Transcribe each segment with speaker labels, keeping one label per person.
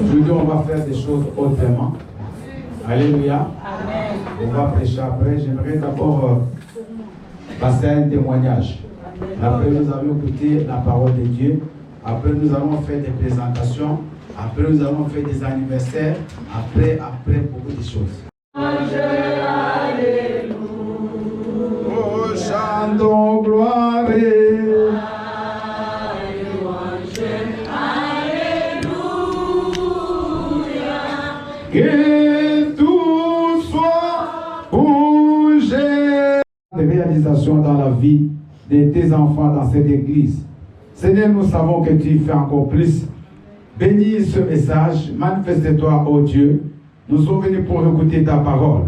Speaker 1: Aujourd'hui, on va faire des choses autrement. Alléluia.
Speaker 2: Amen.
Speaker 1: On va prêcher après. J'aimerais d'abord passer à un témoignage. Après, nous allons écouter la parole de Dieu. Après, nous allons faire des présentations. Après, nous allons faire des anniversaires. Après, beaucoup de choses. Alléluia. Oh, chantons gloire. Que tout soit bougé. Des réalisations dans la vie de tes enfants dans cette église. Seigneur, nous savons que tu fais encore plus. Bénis ce message, manifeste-toi, ô Dieu. Nous sommes venus pour écouter ta parole.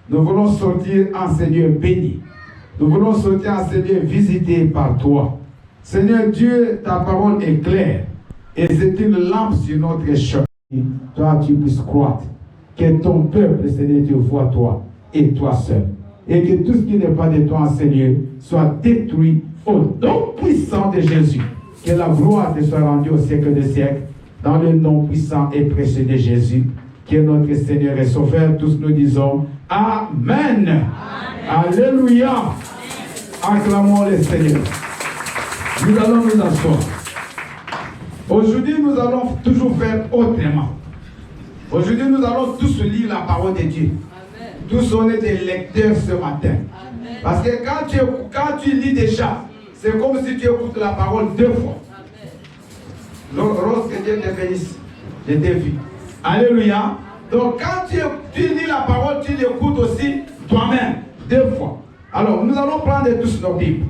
Speaker 1: Nous voulons sortir en Seigneur béni. Nous voulons sortir en Seigneur visité par toi. Seigneur Dieu, ta parole est claire et c'est une lampe sur notre chemin. Toi, tu puisses croître. Que ton peuple, Seigneur Dieu, voit toi et toi seul. Et que tout ce qui n'est pas de toi, Seigneur, soit détruit au nom puissant de Jésus. Que la gloire te soit rendue au siècle des siècles. Dans le nom puissant et précieux de Jésus, qui est notre Seigneur et Sauveur, tous nous disons Amen. Amen. Alléluia. Acclamons le Seigneur. Nous allons nous asseoir. Aujourd'hui, nous allons toujours faire autrement. Aujourd'hui, nous allons tous lire la parole de Dieu. Amen. Tous on est des lecteurs ce matin. Amen. Parce que quand tu lis déjà, c'est comme si tu écoutes la parole deux fois. Rose, que Dieu te bénisse. Je t'ai vu. Alléluia. Donc quand tu lis la parole, tu l'écoutes aussi toi-même, deux fois. Alors, nous allons prendre tous nos Bibles.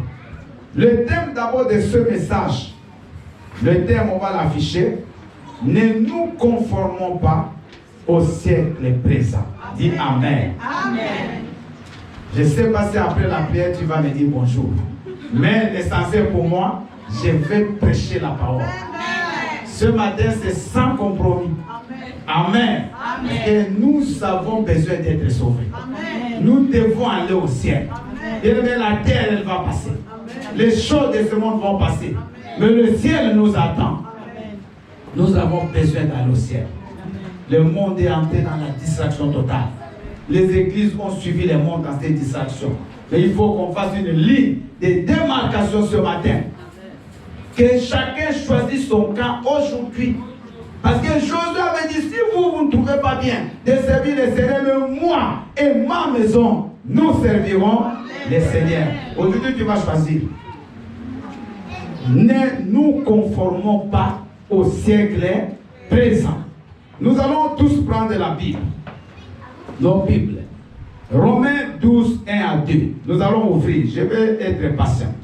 Speaker 1: Le thème d'abord de ce message, le thème, on va l'afficher. Ne nous conformons pas au siècle présent. Dis Amen. Amen. Je ne sais pas si après la prière, tu vas me dire bonjour. Mais l'essentiel pour moi, je vais prêcher la parole. Ce matin, c'est sans compromis. Amen. Amen. Et nous avons besoin d'être sauvés. Amen. Nous devons aller au ciel. Et la terre, elle va passer. Amen. Les choses de ce monde vont passer. Amen. Mais le ciel nous attend. Amen. Nous avons besoin d'aller au ciel. Amen. Le monde est entré dans la distraction totale. Les églises ont suivi le monde dans cette distraction. Mais il faut qu'on fasse une ligne de démarcation ce matin. Que chacun choisisse son camp aujourd'hui. Parce que Josué avait dit, si vous ne trouvez pas bien de servir le Seigneur, mais moi et ma maison, nous servirons le Seigneur. Aujourd'hui, tu vas choisir. Ne nous conformons pas au siècle présent. Nous allons tous prendre la Bible. Nos Bibles. Romains 12, 1 à 2. Nous allons ouvrir. Je vais être patient.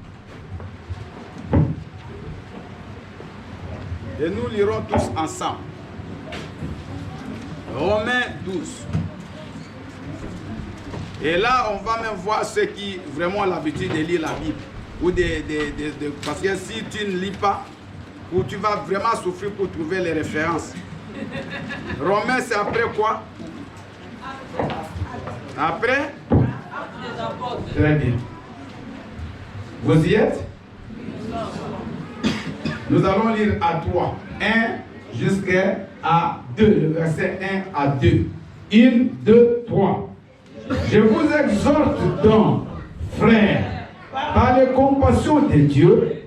Speaker 1: Et nous lirons tous ensemble. Romains 12. Et là, on va même voir ceux qui vraiment ont l'habitude de lire la Bible. Ou parce que si tu ne lis pas, ou tu vas vraiment souffrir pour trouver les références. Romains, c'est après quoi? Après? Très bien. Vous y êtes? Nous allons lire à 3, 1 jusqu'à 2, le verset 1 à 2. 1, 2, 3. Je vous exhorte donc, frères, par les compassions de Dieu,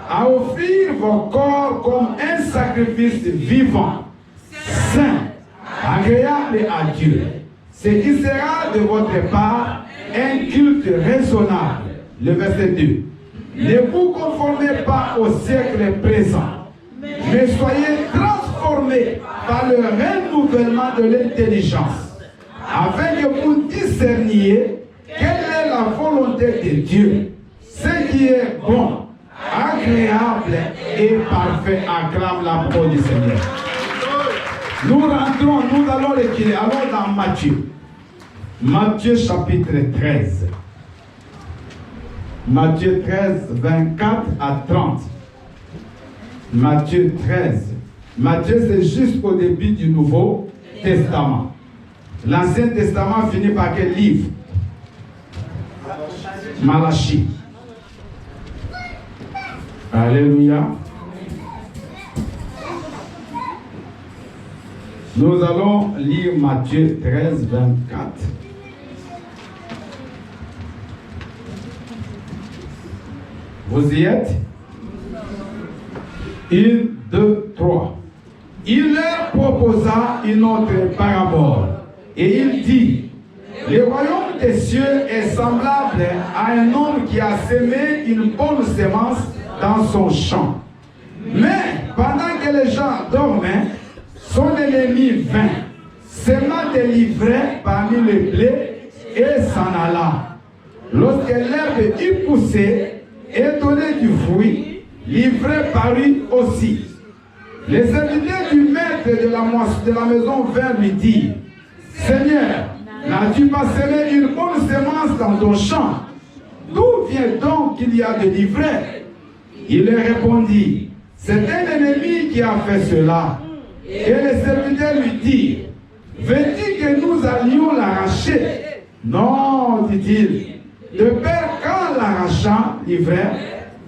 Speaker 1: à offrir vos corps comme un sacrifice vivant, saint, agréable à Dieu, ce qui sera de votre part un culte raisonnable. Le verset 2. Ne vous conformez pas au siècle présent, mais soyez transformés par le renouvellement de l'intelligence, afin que vous discerniez quelle est la volonté de Dieu, ce qui est bon, agréable et parfait. Acclame la parole du Seigneur. Nous rentrons, nous allons l'écrire. Allons dans Matthieu. Matthieu chapitre 13. Matthieu 13, 24 à 30. Matthieu 13. Matthieu, c'est juste au début du Nouveau Testament. L'Ancien Testament finit par quel livre? Malachie. Alléluia. Nous allons lire Matthieu 13, 24. Vous y êtes? 1, 2, 3. Il leur proposa une autre parabole. Et il dit, le royaume des cieux est semblable à un homme qui a semé une bonne semence dans son champ. Mais pendant que les gens dormaient, son ennemi vint, sema des livrets parmi le blé et s'en alla. Lorsque l'herbe eut poussé et donné du fruit, l'ivraie parut aussi. Les serviteurs du maître de la maison vinrent lui dire, Seigneur, n'as-tu pas semé une bonne semence dans ton champ? D'où vient donc qu'il y a de l'ivraie? Il leur répondit, c'est un ennemi qui a fait cela. Et les serviteurs lui dirent, veux-tu que nous allions l'arracher? Non, dit-il, de peur qu'en l'arrachant l'ivraie,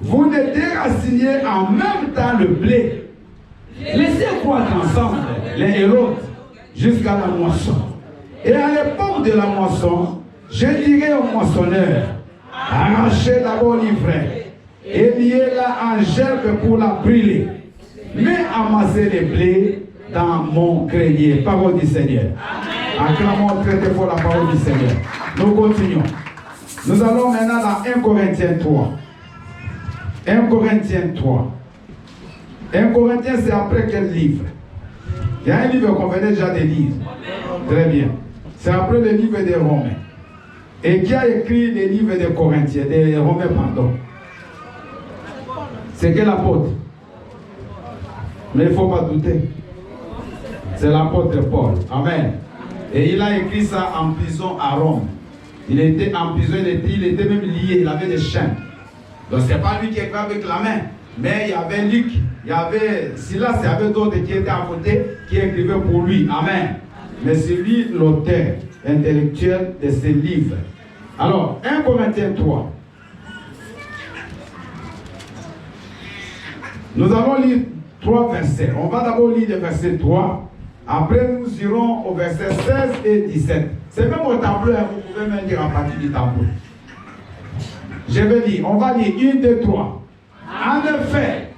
Speaker 1: vous ne déraciniez en même temps le blé. Laissez croître ensemble les héros jusqu'à la moisson. Et à l'époque de la moisson, je dirai au moissonneur, arrachez d'abord l'ivraie et liez-la en gerbe pour la brûler. Mais amassez les blés dans mon grenier. Parole du Seigneur. Acclamons très fort la parole du Seigneur. Nous continuons. Nous allons maintenant dans 1 Corinthiens 3. 1 Corinthiens 3. 1 Corinthiens, c'est après quel livre? Il y a un livre qu'on venait déjà de lire. Très bien. C'est après le livre des Romains. Et qui a écrit les livres des Corinthiens, des Romains, pardon? C'est quel apôtre? Mais il ne faut pas douter. C'est l'apôtre Paul. Amen. Et il a écrit ça en prison à Rome. Il était en prison, il était même lié, il avait des chaînes. Donc ce n'est pas lui qui écrit avec la main. Mais il y avait Luc, il y avait Silas, il y avait d'autres qui étaient à côté, qui écrivaient pour lui. Amen. Mais c'est lui l'auteur intellectuel de ces livres. Alors, 1 Corinthiens 3. Nous allons lire 3 versets. On va d'abord lire le verset 3. Après, nous irons au verset 16 et 17. C'est même au tableau, hein, vous pouvez même lire à partir du tableau. Je vais lire, on va lire 1, 2, 3. En effet,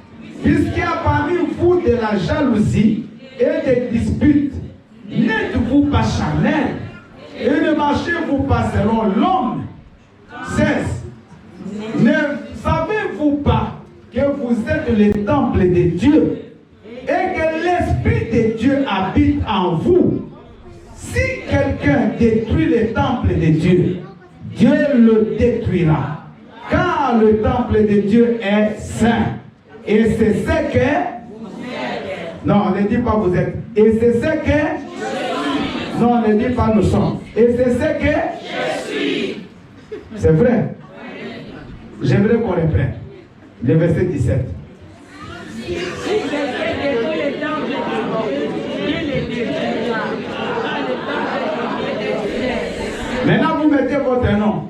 Speaker 1: puisqu'il y a parmi vous de la jalousie et des disputes, n'êtes-vous pas charnels et ne marchez-vous pas selon l'homme? 16. Ne savez-vous pas que vous êtes le temple de Dieu et que l'Esprit de Dieu habite en vous? Si quelqu'un détruit le temple de Dieu, Dieu le détruira. Car le temple de Dieu est saint. Et c'est ce que... Non, ne dis pas vous êtes. Et c'est ce que... Non, ne dis pas nous sommes. Et c'est ce que... Je suis. C'est vrai. J'aimerais qu'on reprenne. Le verset 17. Maintenant, vous mettez votre nom.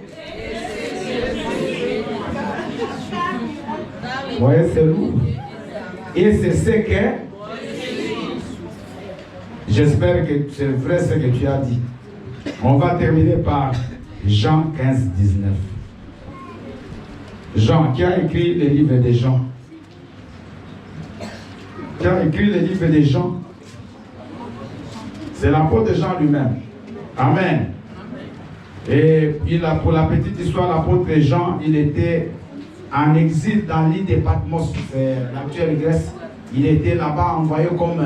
Speaker 1: Vous voyez, c'est lourd. Et c'est ce que... J'espère que c'est vrai ce que tu as dit. On va terminer par Jean 15, 19. Jean, qui a écrit le livre des Jean? Qui a écrit le livre des Jean? C'est l'apôtre Jean lui-même. Amen. Et pour la petite histoire, l'apôtre Jean, il était en exil dans l'île de Patmos, l'actuelle Grèce. Il était là-bas envoyé comme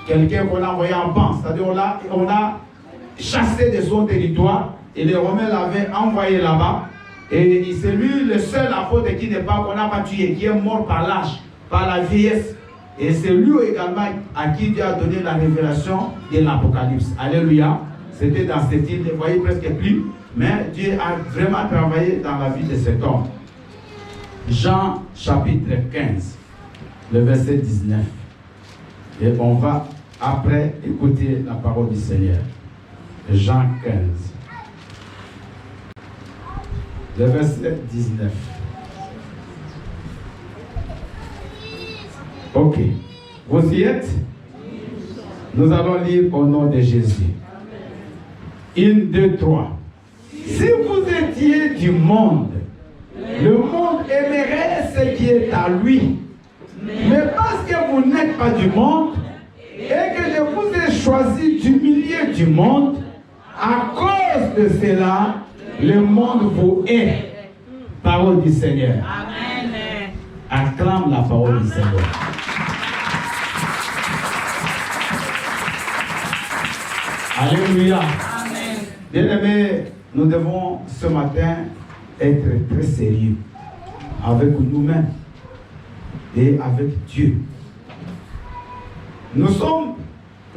Speaker 1: quelqu'un qu'on a envoyé en banc. C'est-à-dire on a chassé de son territoire et les Romains l'avaient envoyé là-bas. Et c'est lui le seul apôtre qui n'est pas, qu'on n'a pas tué, qui est mort par l'âge, par la vieillesse. Et c'est lui également à qui Dieu a donné la révélation de l'Apocalypse. Alléluia. C'était dans cette île, vous ne voyez presque plus. Mais Dieu a vraiment travaillé dans la vie de cet homme. Jean chapitre 15, le verset 19. Et on va après écouter la parole du Seigneur. Jean 15. Le verset 19. Ok. Vous y êtes? Nous allons lire au nom de Jésus. 1, 2, 3. Si vous étiez du monde, le monde aimerait ce qui est à lui. Mais parce que vous n'êtes pas du monde, et que je vous ai choisi du milieu du monde, à cause de cela, le monde vous hait. Parole du Seigneur. Amen. Acclame la parole du Seigneur. Alléluia. Amen. Bien-aimés, nous devons ce matin être très sérieux avec nous-mêmes et avec Dieu. Nous sommes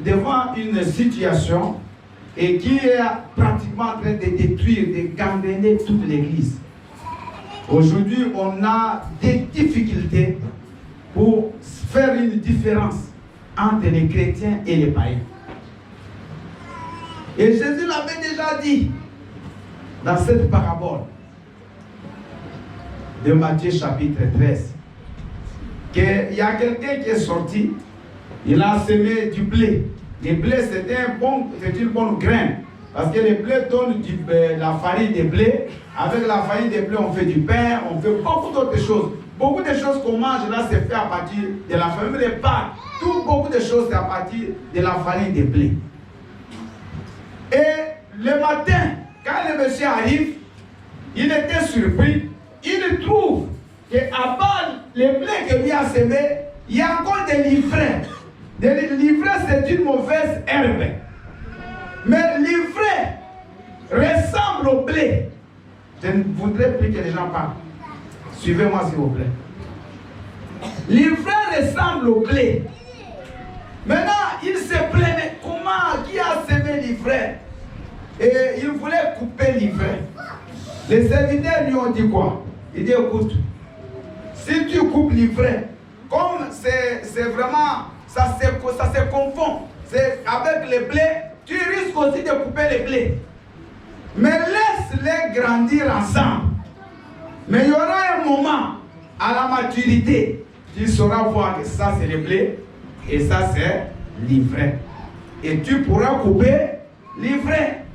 Speaker 1: devant une situation et qui est pratiquement en train de détruire, de gangréner toute l'Église. Aujourd'hui, on a des difficultés pour faire une différence entre les chrétiens et les païens. Et Jésus l'avait déjà dit dans cette parabole de Matthieu chapitre 13, qu'il y a quelqu'un qui est sorti, il a semé du blé. Le blé, c'est une bonne graine. Parce que le blé donne la farine de blé. Avec la farine de blé, on fait du pain, on fait beaucoup d'autres choses. Beaucoup de choses qu'on mange là, c'est fait à partir de la farine. Même les pâtes, beaucoup de choses, c'est à partir de la farine de blé. Et le matin, quand le monsieur arrive, il était surpris. Il trouve qu'à bas le blé que lui a semé, il y a encore des livrets. Des livrets, c'est une mauvaise herbe. Mais l'ivraie ressemble au blé. Je ne voudrais plus que les gens parlent. Suivez-moi s'il vous plaît. L'ivraie ressemble au blé. Maintenant, il se plaignait. Comment? Qui a semé l'ivraie? Et il voulait couper l'ivraie. Les serviteurs lui ont dit quoi? Il dit écoute, si tu coupes l'ivraie, comme c'est vraiment, ça se confond. C'est avec le blé, tu risques aussi de couper le blé. Mais laisse-les grandir ensemble. Mais il y aura un moment, à la maturité, tu sauras voir que ça c'est le blé et ça c'est l'ivraie. Et tu pourras couper l'ivraie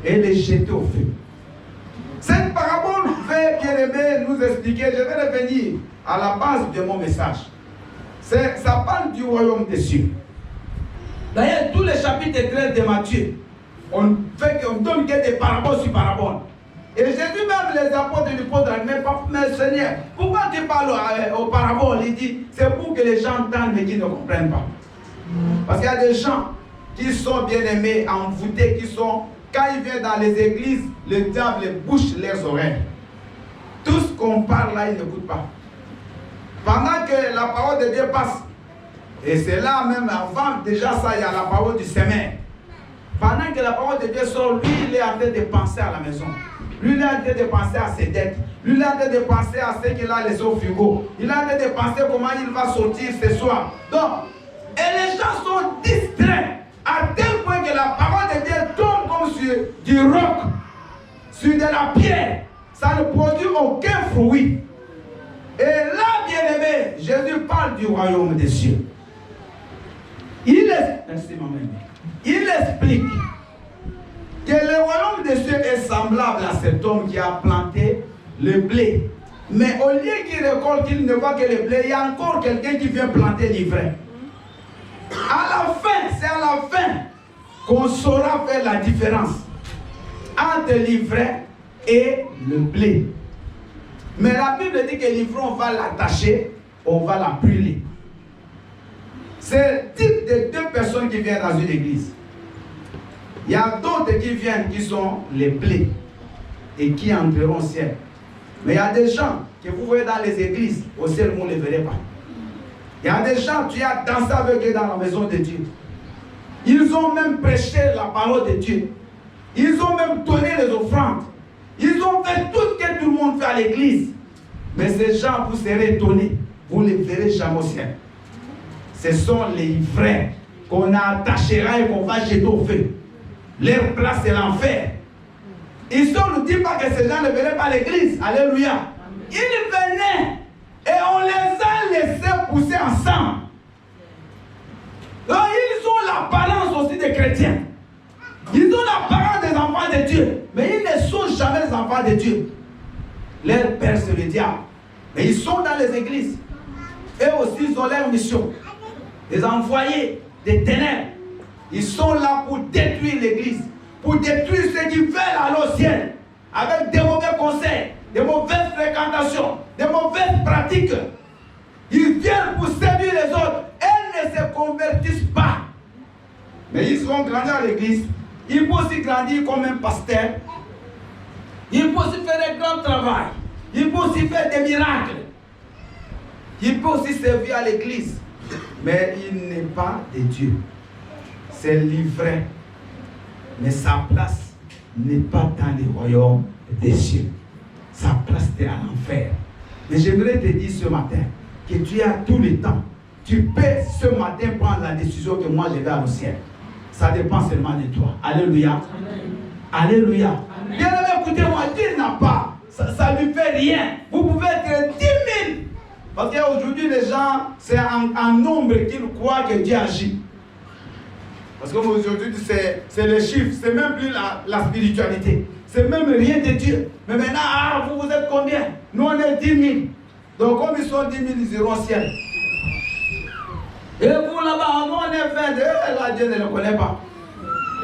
Speaker 1: et les jeter au feu. Cette parabole fait, bien aimé, nous expliquer, je vais revenir à la base de mon message. Ça parle du royaume des cieux. D'ailleurs, tous les chapitres 13 de Matthieu, on donne que des paraboles sur paraboles. Et Jésus même les apôtres lui posent la même question, mais Seigneur, pourquoi tu parles aux paraboles? Il dit, c'est pour que les gens entendent mais qu'ils ne comprennent pas. Parce qu'il y a des gens qui sont bien aimés, envoûtés, qui sont, quand ils viennent dans les églises, le diable bouche leurs oreilles. Tout ce qu'on parle là, ils n'écoutent pas. Pendant que la parole de Dieu passe, et c'est là même avant, déjà ça, il y a la parole du semeur. Pendant que la parole de Dieu sort, lui, il est en train de penser à la maison. Lui, il est en train de penser à ses dettes. Lui, il est en train de penser à ce qu'il a laissé au frigo. Il est en train de penser comment il va sortir ce soir. Donc, et les gens sont distraits à tel point que la parole de Dieu tombe comme sur du roc, sur de la pierre. Ça ne produit aucun fruit. Et là, bien aimé, Jésus parle du royaume des cieux. Il explique que le royaume des cieux est semblable à cet homme qui a planté le blé. Mais au lieu qu'il récolte, qu'il ne voit que le blé, il y a encore quelqu'un qui vient planter l'ivraie. À la fin, c'est à la fin qu'on saura faire la différence entre l'ivraie et le blé. Mais la Bible dit que l'ivraie, on va l'attacher, on va la brûler. C'est le type de deux personnes qui viennent dans une église. Il y a d'autres qui viennent qui sont les blés et qui entreront au ciel. Mais il y a des gens que vous voyez dans les églises, au ciel, vous ne les verrez pas. Il y a des gens, tu as dansé avec eux dans la maison de Dieu. Ils ont même prêché la parole de Dieu. Ils ont même donné les offrandes. Ils ont fait tout ce que tout le monde fait à l'église. Mais ces gens, vous serez étonnés. Vous ne les verrez jamais au ciel. Ce sont les frères qu'on attachera et qu'on va jeter au feu. Leur place, c'est l'enfer. Ici, on ne dit pas que ces gens ne venaient pas à l'église. Alléluia. Ils venaient et on les a laissés pousser ensemble. Donc, ils ont la l'apparence aussi des chrétiens. Ils ont l'apparence des enfants de Dieu, mais ils ne sont jamais les enfants de Dieu. Leur père, c'est le diable. Mais ils sont dans les églises. Eux aussi, ils ont leur mission. Les envoyés des ténèbres. Ils sont là pour détruire l'église. Pour détruire ceux qui veulent aller au ciel. Avec des mauvais conseils, des mauvaises fréquentations, des mauvaises pratiques. Ils viennent pour séduire les autres. Elles ne se convertissent pas. Mais ils seront grandis à l'église. Ils peuvent aussi grandir comme un pasteur. Ils peuvent aussi faire un grand travail. Ils peuvent aussi faire des miracles. Ils peuvent aussi servir à l'église. Mais il n'est pas de Dieu. C'est livré. Mais sa place n'est pas dans les royaumes des cieux. Sa place est à l'enfer. Mais j'aimerais te dire ce matin que tu as tout le temps. Tu peux ce matin prendre la décision que moi je vais au ciel. Ça dépend seulement de toi. Alléluia. Amen. Alléluia. Amen. Bien aimé, écoutez-moi, Dieu n'a pas. Ça ne lui fait rien. Vous pouvez être 10 000. Parce qu'aujourd'hui, les gens, c'est en nombre qu'ils croient que Dieu agit. Parce qu'aujourd'hui, c'est les chiffres. C'est même plus la spiritualité. C'est même rien de Dieu. Mais maintenant, vous êtes combien? Nous, on est 10 000. Donc, comme ils sont 10 000, ils iront au ciel. Et vous là-bas, nous on est 20, là Dieu ne le connaît pas.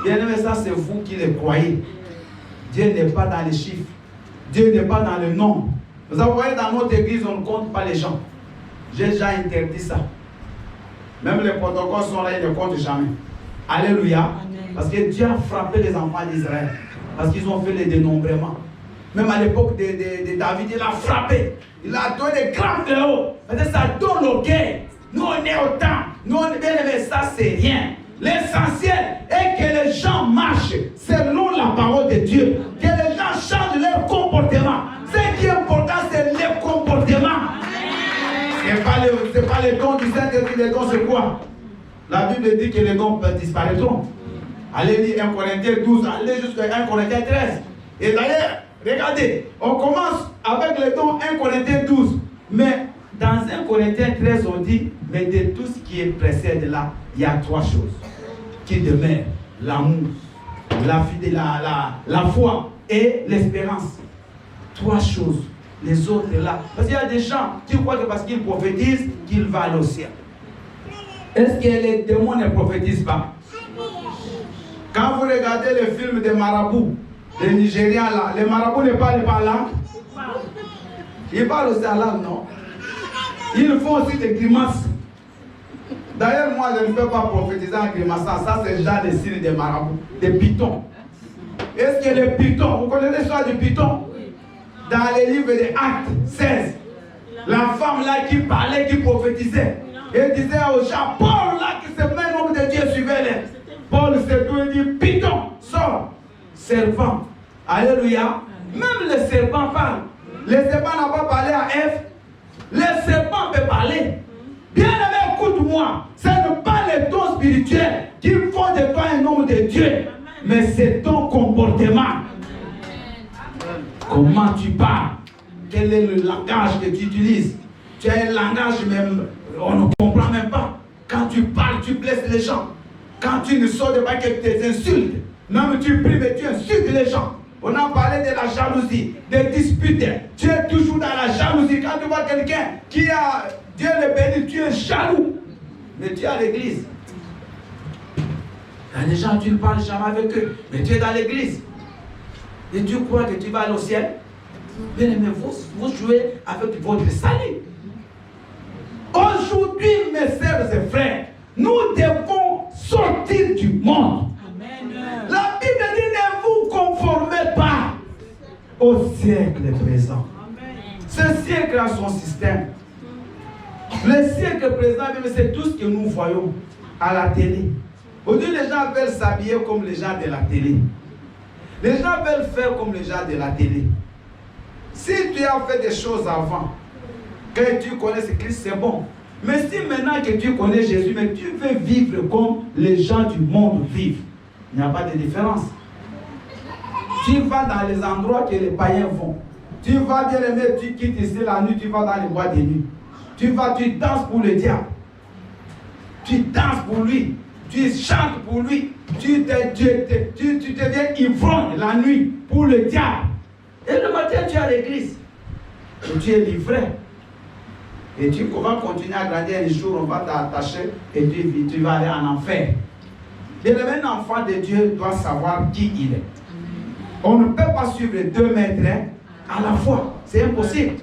Speaker 1: Bien aimé, ça c'est vous qui le croyez. Dieu n'est pas dans les chiffres. Dieu n'est pas dans le nombre. Vous voyez, dans notre église, on ne compte pas les gens. J'ai déjà interdit ça. Même les protocoles sont là, ils ne comptent jamais. Alléluia. Amen. Parce que Dieu a frappé les enfants d'Israël. Parce qu'ils ont fait les dénombrements. Même à l'époque de David, il a frappé. Il a donné des grands fléaux. Ça donne l'orgueil. Nous on est autant, nous on est bien aimés, ça c'est rien. L'essentiel est que les gens marchent selon la parole de Dieu. Que les gens changent leur comportement. Ce qui est important, c'est le comportement. Ce n'est pas les dons du Saint-Esprit. Les dons c'est quoi? La Bible dit que les dons disparaîtront. Allez lire 1 Corinthiens 12, allez jusqu'à 1 Corinthiens 13. Et d'ailleurs, regardez, on commence avec les dons 1 Corinthiens 12. Mais dans 1 Corinthiens 13, on dit, mais de tout ce qui est précède là, il y a 3 choses qui demeurent. L'amour, la foi et l'espérance. 3 choses. Les autres là. Parce qu'il y a des gens qui croient que parce qu'ils prophétisent, qu'ils vont aller au ciel. Est-ce que les démons ne prophétisent pas? Quand vous regardez les films des marabouts, les Nigériens là, les marabouts ne parlent pas langue. Ils parlent aussi à langue, non? Ils font aussi des grimaces. D'ailleurs, moi, je ne peux pas prophétiser en grimaçant. Ça, c'est déjà des signes des marabouts, des pitons. Est-ce que les pitons, vous connaissez l'histoire du piton? Dans les livres des Actes 16, la femme là qui parlait, qui prophétisait, et disait aux gens, Paul là qui se met au nom de Dieu, suivez-les. Paul s'est tout et dit, piton, sors, serpent. Alléluia. Même les serpents parlent. Les serpents n'ont pas parlé à Ève. Les serpents peuvent parler. Bien aimé, écoute-moi. Ce n'est pas les dons spirituels qui font de toi un homme de Dieu. Mais c'est ton comportement. Comment tu parles? Quel est le langage que tu utilises? Tu as un langage même, on ne comprend même pas. Quand tu parles, tu blesses les gens. Quand tu ne sors de pas que tu insultes. Même tu pries, mais tu insultes les gens. On a parlé de la jalousie, des disputes. Tu es toujours dans la jalousie. Quand tu vois quelqu'un qui a Dieu le bénit, tu es jaloux. Mais tu es à l'église. Il y a des gens, tu ne parles jamais avec eux. Mais tu es dans l'église. Et tu crois que tu vas aller au ciel? Bien aimé, vous jouez avec votre salut. Aujourd'hui, mes sœurs et frères, nous devons sortir du monde. Amen. La Bible dit ne vous conformez pas au siècle présent. Amen. Ce siècle a son système. Le siècle présent, c'est tout ce que nous voyons à la télé. Aujourd'hui, les gens veulent s'habiller comme les gens de la télé. Les gens veulent faire comme les gens de la télé. Si tu as fait des choses avant, que tu connais ce Christ, c'est bon. Mais si maintenant que tu connais Jésus, mais tu veux vivre comme les gens du monde vivent, il n'y a pas de différence. Tu vas dans les endroits que les païens vont. Tu vas, bien aimé, tu quittes ici la nuit, tu vas dans les bois de nuit. Tu vas, tu danses pour le diable. Tu danses pour lui. tu chantes pour lui, tu deviens ivrogne la nuit pour le diable. Et le matin, tu es à l'église. Et tu es livré. Et tu vas continuer à grandir. Un jour, on va t'attacher et tu vas aller en enfer. Et un enfant de Dieu doit savoir qui il est. On ne peut pas suivre les 2 maîtres à la fois. C'est impossible.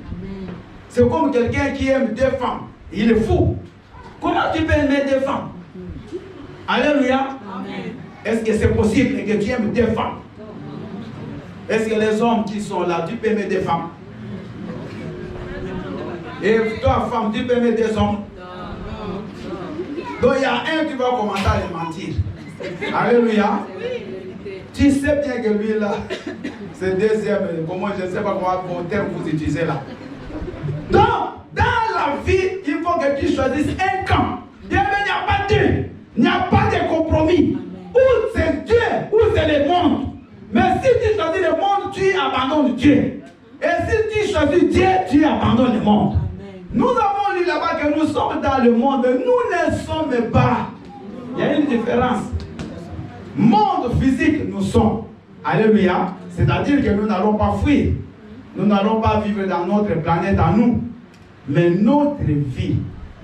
Speaker 1: C'est comme quelqu'un qui aime 2 femmes. Il est fou. Comment tu peux aimer 2 femmes? Alléluia. Est-ce que c'est possible que tu aimes 2 femmes? Est-ce que les hommes qui sont là, tu peux aimer 2 femmes? Et toi, femme, tu peux aimer 2 hommes? Donc il y a un qui va commencer à les mentir. Alléluia. Tu sais bien que lui là, c'est 2e, comment je ne sais pas comment terme vous utilisez là. Donc, dans la vie, il faut que tu choisisses un camp. Il n'y a pas deux. Il n'y a pas de compromis. Ou c'est Dieu, ou c'est le monde. Mais si tu choisis le monde, tu abandonnes Dieu. Et si tu choisis Dieu, tu abandonnes le monde. Nous avons lu là-bas que nous sommes dans le monde, mais nous ne sommes pas. Il y a une différence. Monde physique, nous sommes. Alléluia. C'est-à-dire que nous n'allons pas fuir. Nous n'allons pas vivre dans notre planète à nous. Mais notre vie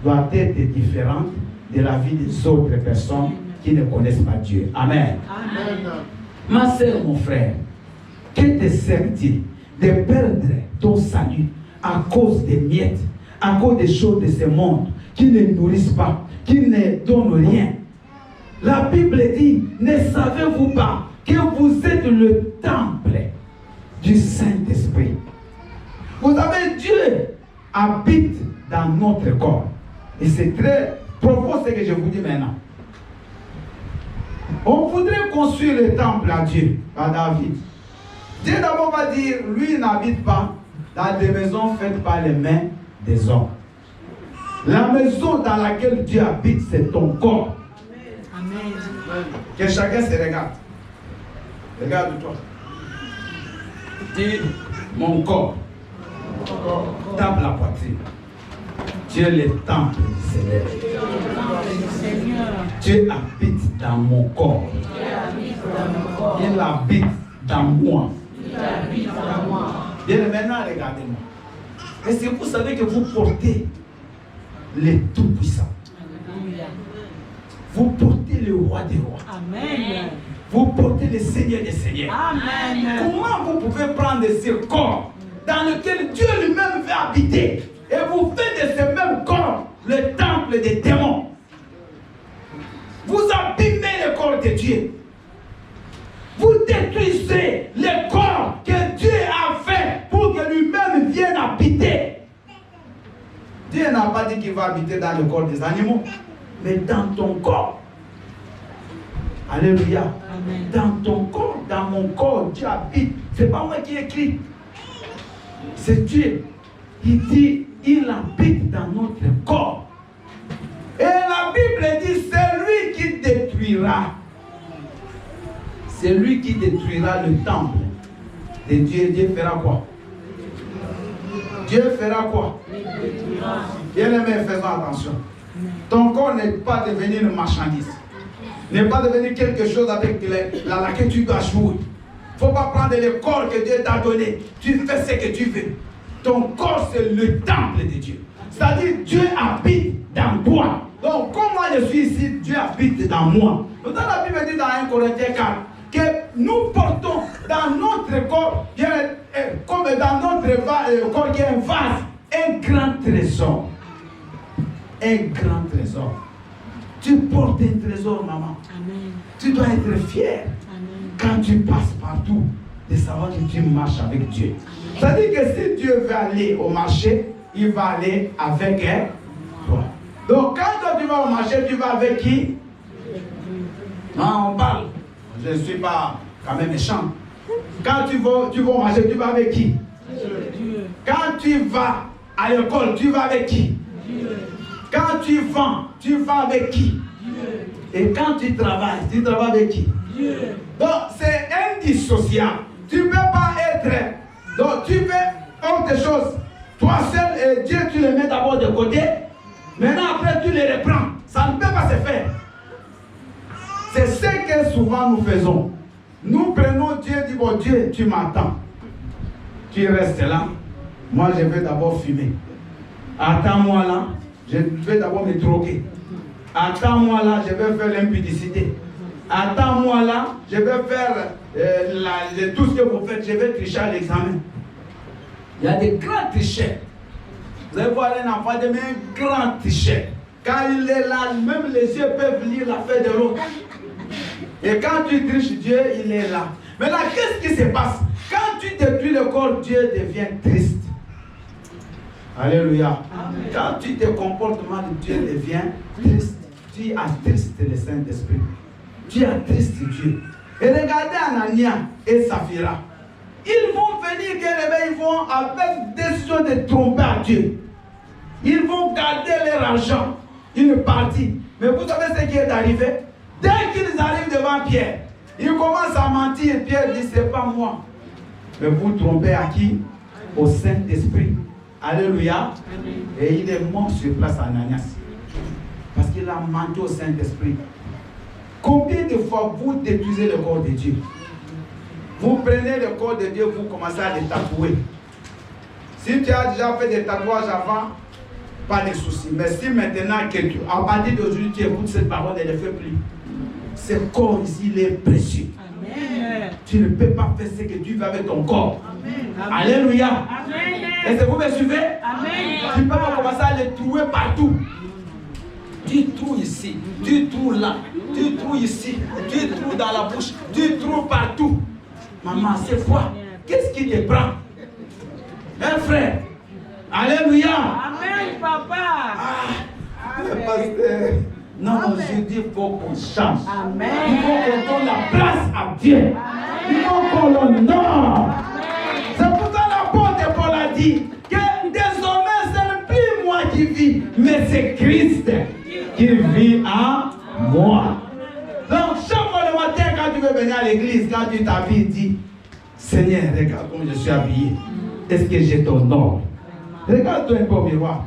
Speaker 1: doit être différente de la vie des autres personnes qui ne connaissent pas Dieu. Amen. Amen. Ma soeur, mon frère, que te sert-il de perdre ton salut à cause des miettes, à cause des choses de ce monde qui ne nourrissent pas, qui ne donnent rien? La Bible dit, ne savez-vous pas que vous êtes le temple du Saint-Esprit? Vous savez, Dieu habite dans notre corps. Et c'est très profond ce que je vous dis maintenant. On voudrait construire le temple à Dieu, à David. Dieu d'abord va dire, lui n'habite pas dans des maisons faites par les mains des hommes. La maison dans laquelle Dieu habite, c'est ton corps. Amen. Que chacun se regarde. Regarde-toi. Dis, mon corps. Tape la poitrine. Tu es le temple du Seigneur. Dieu habite dans mon corps. Il habite dans moi. Bien, maintenant, regardez-moi. Est-ce que vous savez que vous portez le Tout-Puissant? Vous portez le Roi des Rois. Amen. Vous portez le Seigneur des Seigneurs. Amen. Comment vous pouvez prendre ce corps dans lequel Dieu lui-même veut habiter et vous faites de ce même corps le temple des démons? Vous abîmez le corps de Dieu. Vous détruisez le corps que Dieu a fait pour que lui-même vienne habiter. Dieu n'a pas dit qu'il va habiter dans le corps des animaux, mais dans ton corps. Alléluia. Amen. Dans ton corps, dans mon corps, Dieu habite. Ce n'est pas moi qui écris. C'est Dieu. Il dit, il habite dans notre corps. Et la Bible dit, c'est lui qui détruira. C'est lui qui détruira le temple de Dieu. Dieu fera quoi? Dieu fera quoi? Bien aimé, faisons attention. Ton corps n'est pas devenu une marchandise. N'est pas devenu quelque chose avec laquelle tu dois jouer. Il ne faut pas prendre le corps que Dieu t'a donné. Tu fais ce que tu veux. Ton corps, c'est le temple de Dieu. C'est-à-dire, Dieu habite dans toi. Donc, comme moi je suis ici, Dieu habite dans moi. Donc, dans la Bible dit dans 1 Corinthiens 4, que nous portons dans notre corps, comme dans notre corps, qui est un vase, un grand trésor. Un grand trésor. Tu portes un trésor, maman. Amen. Tu dois être fier. Amen. Quand tu passes partout, de savoir que tu marches avec Dieu. C'est-à-dire que si Dieu veut aller au marché, il va aller avec toi. Donc quand toi, tu vas au marché, tu vas avec qui? Non, on parle. Je ne suis pas quand même méchant. Quand tu vas au marché, tu vas avec qui? Dieu. Quand tu vas à l'école, tu vas avec qui? Dieu. Quand tu vends, tu vas avec qui? Dieu. Et quand tu travailles avec qui? Dieu. Donc c'est indissociable. Tu ne peux pas être. Donc tu fais autre chose. Toi seul et Dieu, tu les mets d'abord de côté. Maintenant après tu les reprends. Ça ne peut pas se faire. C'est ce que souvent nous faisons. Nous prenons Dieu, dit bon Dieu, tu m'attends. Tu restes là. Moi, je vais d'abord fumer. Attends-moi là. Je vais d'abord me droguer. Attends-moi là, je vais faire l'impudicité. Attends-moi là, je vais faire tout ce que vous faites. Je vais tricher à l'examen. Il y a des grands tricheurs. Vous allez voir un enfant de un grand tricheur. Quand il est là, même les yeux peuvent lire l'affaire de l'autre. Et quand tu triches Dieu, il est là. Maintenant, qu'est-ce qui se passe? Quand tu détruis le corps, Dieu devient triste. Alléluia. Amen. Quand tu te comportes mal, Dieu devient triste. Tu attristes le Saint-Esprit. Tu attristes Dieu. Et regardez Anania et Saphira. Ils vont venir, ils vont avec décision de tromper à Dieu. Ils vont garder leur argent, une partie. Mais vous savez ce qui est arrivé? Dès qu'ils arrivent devant Pierre, ils commencent à mentir. Pierre dit, c'est pas moi. Mais vous trompez à qui? Au Saint-Esprit. Alléluia. Amen. Et il est mort sur place à Ananias. Parce qu'il a menti au Saint-Esprit. Combien de fois vous détruisez le corps de Dieu? Vous prenez le corps de Dieu, vous commencez à le tatouer. Si tu as déjà fait des tatouages avant, pas de souci. Mais si maintenant que tu, à partir d'aujourd'hui, tu écoutes cette parole, elle ne fait plus. Ce corps ici, il est précieux. Amen. Tu ne peux pas faire ce que tu veux avec ton corps. Amen. Alléluia. Amen. Est-ce que vous me suivez? Amen. Tu ne peux pas commencer à les trouver partout. Tu trouves ici, tu trouves là, tu trouves ici, tu trouves dans la bouche, tu trouves partout. Maman, c'est quoi? Qu'est-ce qui te prend? Un frère. Alléluia. Amen, papa. Pasteur. Non, je dis, il faut qu'on change. Amen. Il faut qu'on donne la place à Dieu. Amen. Il faut qu'on l'honore. C'est pour ça l'apôtre Paul a dit que désormais, ce n'est plus moi qui vis, mais c'est Christ qui vit en moi. Donc, chaque fois le matin, quand tu veux venir à l'église, quand tu t'habilles, dis, Seigneur, regarde comment je suis habillé. Est-ce que je t'honore? Regarde-toi un peu au miroir.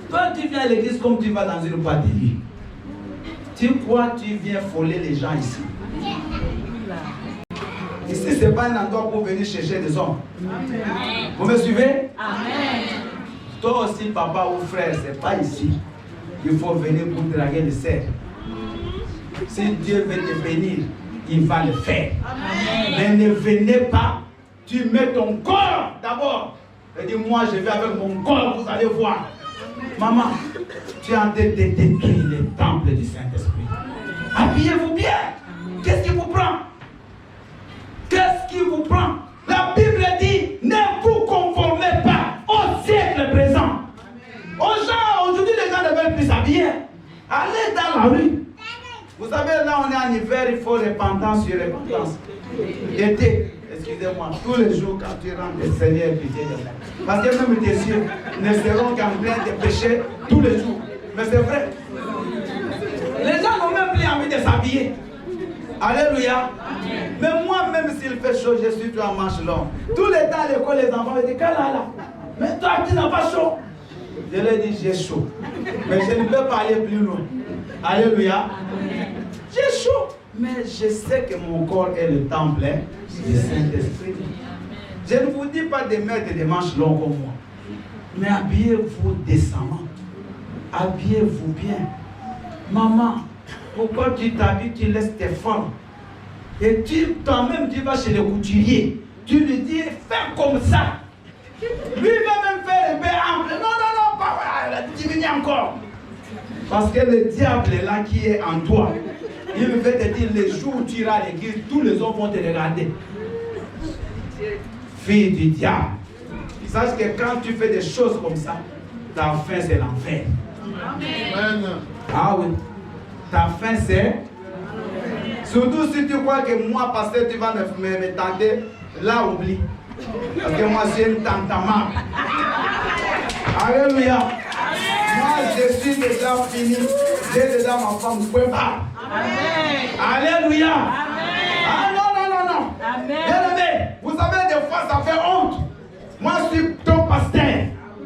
Speaker 1: Toi, tu viens à l'église comme tu vas dans une boîte de nuit. Tu crois que tu viens voler les gens ici? Ici, ce n'est pas un endroit pour venir chercher des hommes. Amen. Vous me suivez? Amen. Toi aussi, papa ou frère, ce n'est pas ici. Il faut venir pour draguer le cerf. Si Dieu veut te bénir, il va le faire. Amen. Mais ne venez pas, tu mets ton corps d'abord. Et dis, moi je vais avec mon corps, vous allez voir. Maman, tu es en train de détruire le temple du Saint-Esprit. Habillez-vous bien. Qu'est-ce qui vous prend? Qu'est-ce qui vous prend? La Bible dit, ne vous conformez pas au siècle présent. Aux gens, aujourd'hui les gens ne veulent plus s'habiller. Allez dans la rue. Vous savez, là on est en hiver, il faut repentance sur repentance. L'été, excusez-moi, tous les jours quand tu rentres, le Seigneur est pitié de moi. Parce que même tes yeux ne seront qu'en plein de péché tous les jours. Mais c'est vrai. Les gens n'ont même plus envie de s'habiller. Alléluia. Amen. Mais moi-même, s'il fait chaud, je suis tout en manche longue. Tous les temps à l'école, les enfants me disent, là. Mais toi, tu n'as pas chaud. Je leur dis, j'ai chaud. Mais je ne peux pas aller plus loin. Alléluia. Amen. J'ai chaud. Mais je sais que mon corps est le temple du Saint-Esprit. Je ne vous dis pas de mettre des manches longues comme moi. Mais habillez-vous décemment. Habillez-vous bien. Maman, pourquoi tu t'habilles, tu laisses tes formes? Et toi-même, tu vas chez le couturier. Tu lui dis, fais comme ça. Lui va même faire le bain ample. Non, pas diminue encore. Parce que le diable est là qui est en toi. Il veut te dire, les jours où tu iras à l'église, tous les hommes vont te regarder. Fille du diable. Sache que quand tu fais des choses comme ça, ta fin c'est l'enfer. Amen. Ah oui. Ta fin c'est... Surtout si tu crois que moi, pasteur, tu vas me tenter, là oublie. Parce que moi, c'est une tante amable. Alléluia. Moi, je suis déjà fini. J'ai déjà ma femme, vous pouvez pas. Alléluia. Amen. Ah non. Bien aimé, vous savez, des fois, ça fait honte. Moi, je suis ton pasteur.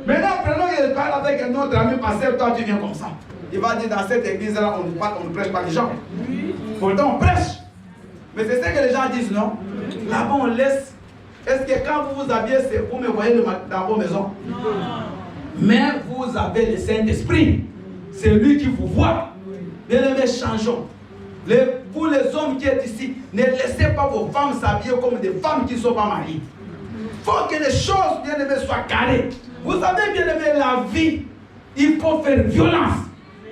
Speaker 1: Maintenant, prenons que je parle avec un autre ami pasteur, toi, tu viens comme ça. Il va dire, dans cette église-là, on ne prêche pas les gens. Pourtant, on prêche. Mais c'est ce que les gens disent, non? Là-bas, on laisse. Est-ce que quand vous vous habillez, vous me voyez dans vos maisons? Non. Mais vous avez le Saint-Esprit. C'est lui qui vous voit. Bien-aimés, changeons. Pour les hommes qui sont ici, ne laissez pas vos femmes s'habiller comme des femmes qui ne sont pas mariées. Il faut que les choses, bien-aimés, soient carrées. Vous savez, bien-aimés, la vie, il faut faire violence.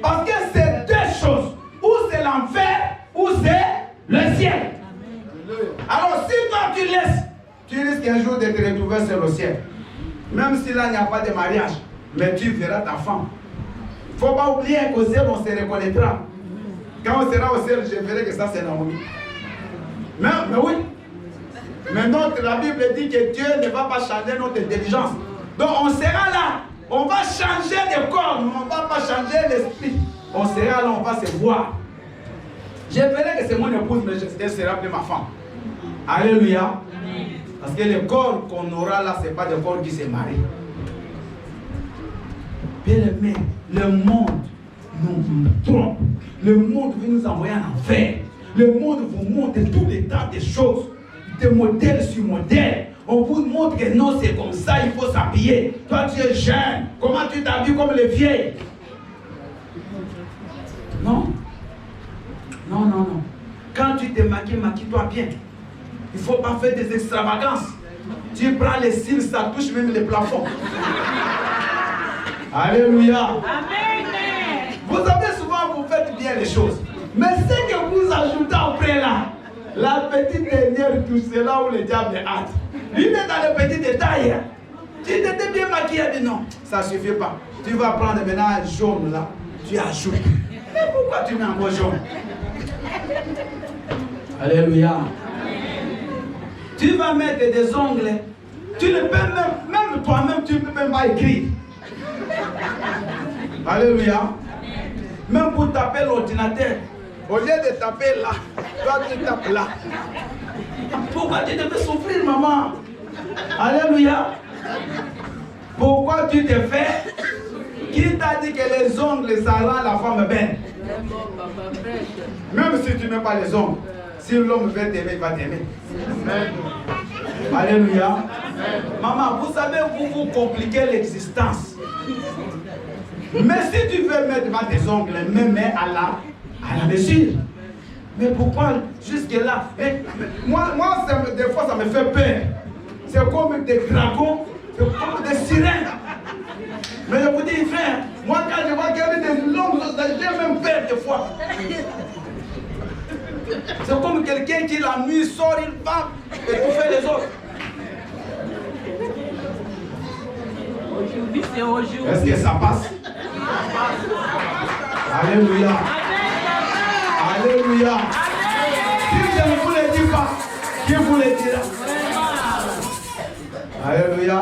Speaker 1: Parce que c'est deux choses. Ou c'est l'enfer, ou c'est le ciel. Alors, si toi tu laisses, tu risques un jour de te retrouver sur le ciel. Même si là, il n'y a pas de mariage. Mais tu verras ta femme. Il ne faut pas oublier qu'au ciel, on se reconnaîtra. Quand on sera au ciel, je verrai que ça, c'est Naomi. Mais oui. Mais la Bible dit que Dieu ne va pas changer notre intelligence. Donc, on sera là. On va changer de corps, mais on ne va pas changer l'esprit. On sera là, on va se voir. Je verrai que c'est mon épouse, mais elle sera plus ma femme. Alléluia. Parce que le corps qu'on aura là, ce n'est pas le corps qui s'est marié. Bien aimé, le monde nous trompe. Le monde veut nous envoyer en enfer. Le monde vous montre tout le temps des choses, des modèles sur modèles. On vous montre que non, c'est comme ça, il faut s'habiller. Toi, tu es jeune. Comment tu t'habilles comme les vieilles? Non. Non, non, non. Quand tu te maquilles, maquille-toi bien. Il ne faut pas faire des extravagances. Tu prends les cils, ça touche même les plafonds. Alléluia. Amen. Vous savez, souvent, vous faites bien les choses. Mais ce que vous ajoutez après là, la petite dernière touche, c'est là où le diable est hâte. Lui, il est dans les petits détails. Tu t'étais bien maquillé, mais non, ça ne suffit pas. Tu vas prendre maintenant un jaune là, tu ajoutes. Mais pourquoi tu mets un beau jaune? Alléluia. Tu vas mettre des ongles. Tu ne peux même toi-même, tu ne peux même pas écrire. Alléluia. Même pour taper l'ordinateur, au lieu de taper là, toi tu tapes là. Pourquoi tu devais souffrir, maman? Alléluia. Pourquoi tu te fais? Qui t'a dit que les ongles, ça rend la femme belle? Même si tu ne mets pas les ongles, si l'homme veut t'aimer, il va t'aimer. Alléluia. Maman, vous savez, vous compliquez l'existence. Mais si tu veux mettre devant tes ongles, mets à la mesure. Mais pourquoi jusque-là? Moi des fois, ça me fait peur. C'est comme des dragons, c'est comme des sirènes. Mais je vous dis, frère, moi quand je vois qu'il y a des longues, j'ai même peur des fois. C'est comme quelqu'un qui la nuit sort, il va étouffer les autres. Aujourd'hui, c'est aujourd'hui. Est-ce que ça passe? Alléluia. Alléluia. Si je ne vous le dis pas, qui vous le dira? Alléluia.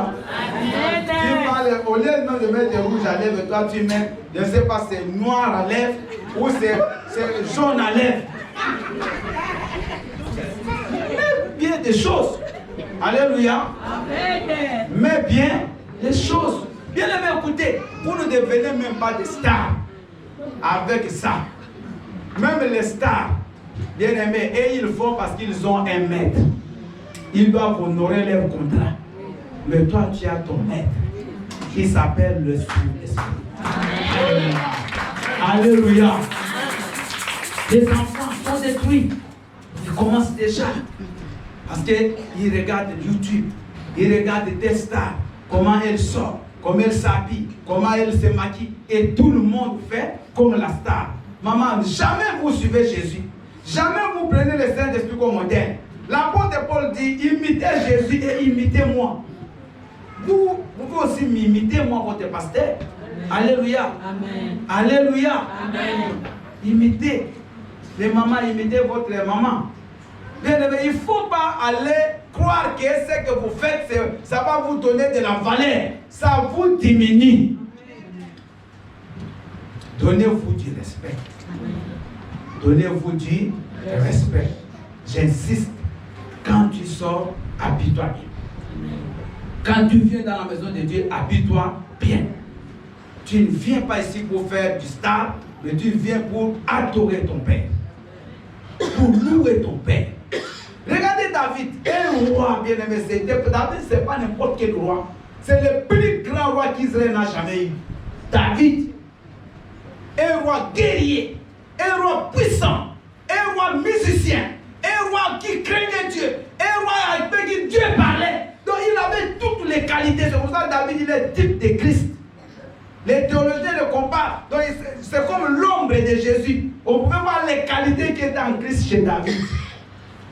Speaker 1: Au lieu de mettre des rouges à lèvres, toi tu mets, je ne sais pas, c'est noir à lèvres ou c'est jaune à lèvres. Mais bien des choses. Alléluia. Mais bien les choses. Bien aimé, écoutez, vous ne devenez même pas des stars avec ça. Même les stars, bien aimés, et ils font parce qu'ils ont un maître. Ils doivent honorer leur contrat. Mais toi, tu as ton maître qui s'appelle le Saint-Esprit. Alléluia. Les enfants sont détruits. Ils commencent déjà. Parce qu'ils regardent YouTube. Ils regardent des stars. Comment elles sortent. Comment elles s'habillent. Comment elles se maquillent. Et tout le monde fait comme la star. Maman, jamais vous suivez Jésus. Jamais vous prenez le Saint-Esprit comme modèle. L'apôtre Paul dit, imitez Jésus et imitez-moi. Vous pouvez aussi m'imiter, moi, votre pasteur. Alléluia. Amen. Alléluia. Amen. Imitez. Les mamans, imitez votre maman. Bien aimé, il ne faut pas aller croire que ce que vous faites, ça va vous donner de la valeur. Ça vous diminue. Donnez-vous du respect. Donnez-vous du respect. J'insiste. Quand tu sors, habille-toi bien. Quand tu viens dans la maison de Dieu, habille-toi bien. Tu ne viens pas ici pour faire du star, mais tu viens pour adorer ton Père. pour louer ton Père. Regardez David, un roi bien-aimé. David, ce n'est pas n'importe quel roi. C'est le plus grand roi qu'Israël n'a jamais eu. David, un roi guerrier, un roi puissant, un roi musicien, un roi qui craignait Dieu, un roi avec qui Dieu parlait. Donc il avait toutes les qualités. C'est pour ça que David, il est type de Christ. Les théologiens le comparent. Donc c'est comme l'ombre de Jésus. On pouvait voir les qualités qui étaient en Christ chez David.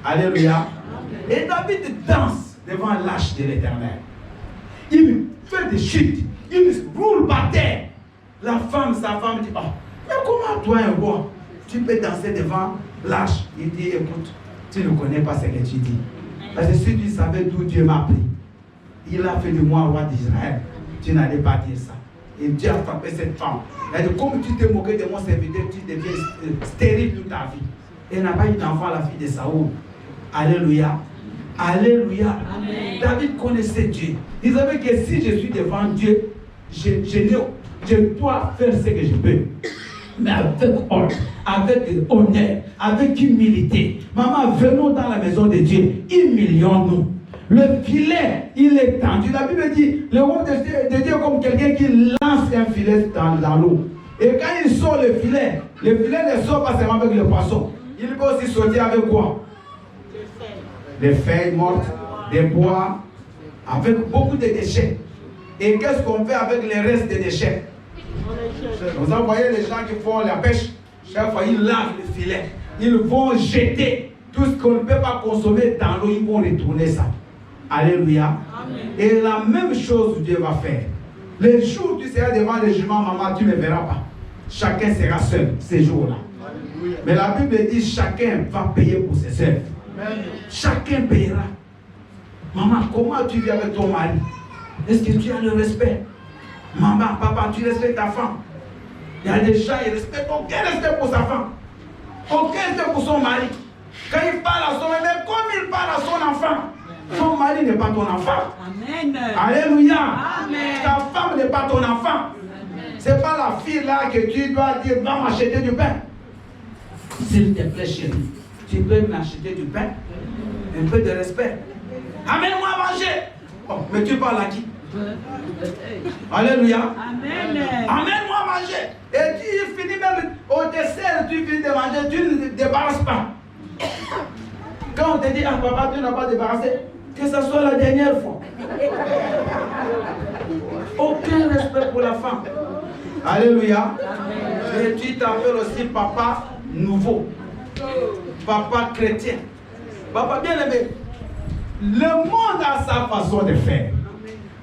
Speaker 1: Alléluia. Et David danse devant l'arche de l'Éternel. Il fait des chutes. Il roule par terre. La femme, sa femme dit, oh, mais comment toi, un roi, tu peux danser devant l'arche? Il dit, écoute, tu ne connais pas ce que tu dis. Parce que si tu savais d'où Dieu m'a pris, il a fait de moi roi d'Israël. Tu n'allais pas dire ça. Et Dieu a frappé cette femme. Elle a dit, comme tu t'es moqué de mon serviteur, tu deviens stérile toute ta vie. Et elle n'a pas eu d'enfant, la fille de Saoul. Alléluia. Alléluia. Amen. David connaissait Dieu. Il savait que si je suis devant Dieu, je dois faire ce que je peux. Mais avec ordre, avec honneur, avec humilité. Maman, venons dans la maison de Dieu. Humilions-nous. Le filet, il est tendu. La Bible dit, le roi de Dieu est comme quelqu'un qui lance un filet dans l'eau. Et quand il sort le filet ne sort pas seulement avec le poisson. Il peut aussi sortir avec quoi? Des feuilles mortes, des bois, avec beaucoup de déchets. Et qu'est-ce qu'on fait avec les restes des déchets? Vous voyez les gens qui font la pêche, chaque fois ils lavent le filet. Ils vont jeter tout ce qu'on ne peut pas consommer dans l'eau, ils vont retourner ça. Alléluia. Amen. Et la même chose Dieu va faire. Les jours où tu seras devant le jugement, maman, tu ne me verras pas. Chacun sera seul ces jours-là. Mais la Bible dit chacun va payer pour ses œuvres. Chacun payera. Maman, comment tu vis avec ton mari? Est-ce que tu as le respect? Maman, papa, tu respectes ta femme? Il y a des gens, ils respectent aucun respect pour sa femme. Aucun respect pour son mari. Quand il parle à son mari, mais comme il parle à son enfant, ton mari n'est pas ton enfant. Amen. Alléluia. Amen. Ta femme n'est pas ton enfant. Ce n'est pas la fille là que tu dois dire, va m'acheter du pain. S'il te plaît, chérie, tu peux m'acheter du pain? Un peu de respect. Amène-moi à manger. Oh, mais tu parles à qui? Alléluia. Amen. Amène-moi à manger. Et tu finis même au dessert, tu finis de manger, tu ne te débarrasses pas. Quand on te dit, ah papa, tu n'as pas débarrassé, que ce soit la dernière fois. Aucun respect pour la femme. Alléluia. Amen. Et tu t'appelles aussi papa nouveau. Papa chrétien. Papa bien aimé. Le monde a sa façon de faire.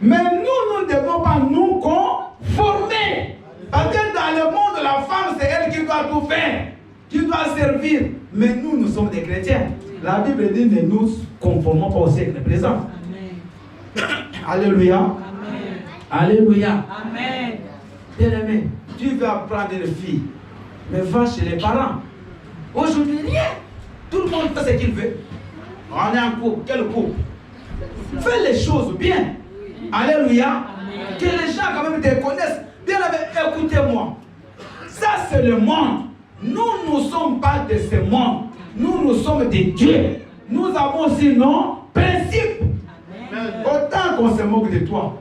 Speaker 1: Mais nous ne devons pas nous conformer. Parce que dans le monde, la femme, c'est elle qui doit tout faire, qui doit servir. Mais nous sommes des chrétiens. La Bible dit ne nous conformons pas au siècle présent. Amen. Alléluia. Amen. Alléluia. Amen. Bien-aimé, tu veux apprendre une fille, mais va chez les parents. Aujourd'hui, rien. Tout le monde fait ce qu'il veut. On est en couple. Quel couple? Fais les choses bien. Alléluia. Amen. Que les gens quand même te connaissent. Bien aimé, écoutez-moi. Ça c'est le monde. Nous ne sommes pas de ce monde. Nous sommes des dieux. Nous avons aussi nos principes. Amen. Autant qu'on se moque de toi,